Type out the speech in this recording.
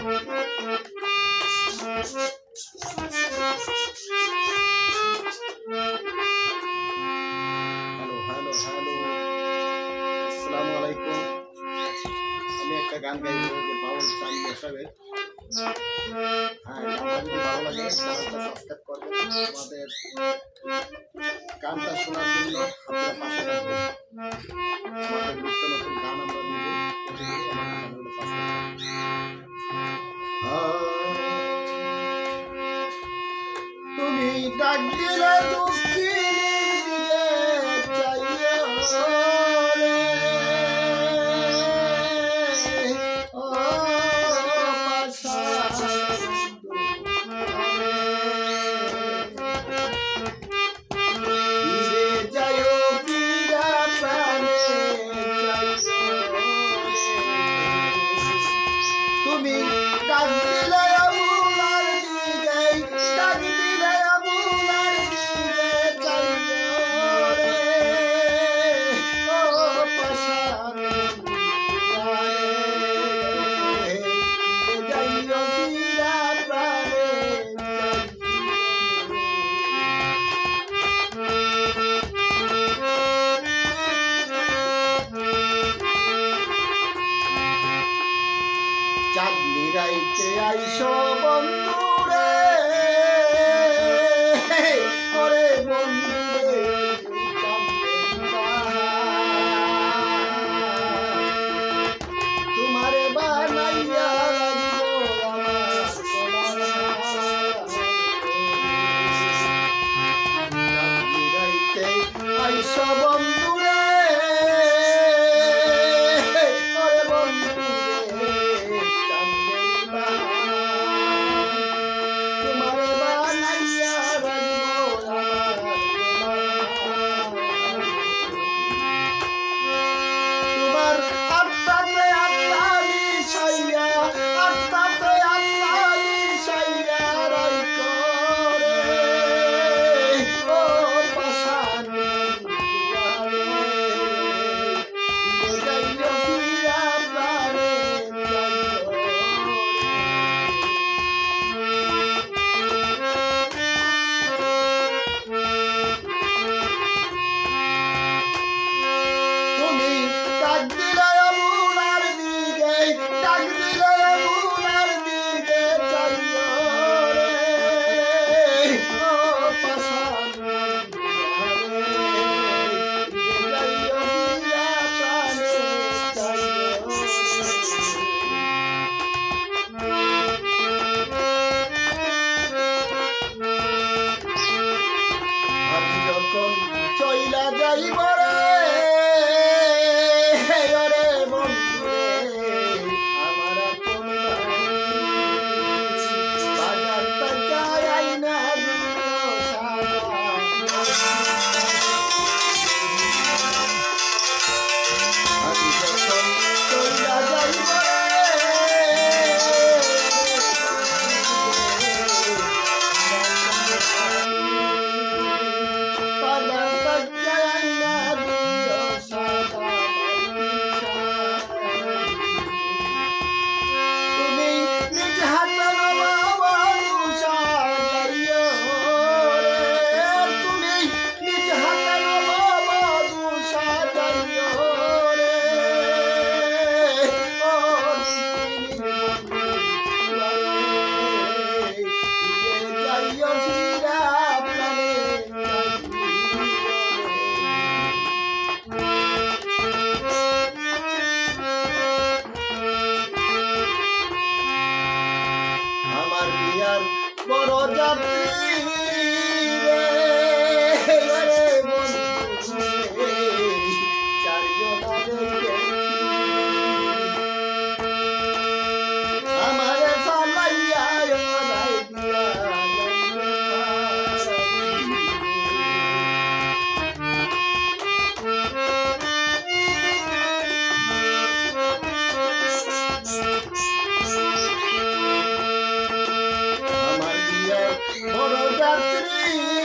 Hello আসসালামু আলাইকুম। আমি একটা গান গাইবো যে বাউল চাঁদ সাহেবের। গানটা যদি ভালো লাগে চ্যানেলটা সাবস্ক্রাইব করবেন। আমাদের গানটা শোনার জন্য আপনারা পাশে থাকবেন। আমাদের নিত্য নতুন গান আমরা দিব, প্রতিদিন আমাদের চ্যানেলটা সাবস্ক্রাইব করবেন। তুমি ডাক দিলে তুমি ডাক দিলে আমুলার দিকে, ডাক দিলে আমুলার দিকে যাইও রে, ও পাশান রে, যাইও ফিরা প্রাণে চাঁদনি রাইতে আইসো বন্ধুরে, ওরে বন্ধুরে তোমারে বানাইয়া রাখবো আমার চাঁদনি রাইতে আইসো বন্ধুরে, ওরে বন্ধুরে চইলা যাইব রে, ওরে বন্ধুরে আমার আপন বাজার টাকা আইনা আমি যখন চইলা যাইব বড় যাত্রী রে, আমার ফালাইয়া বড় যাত্রী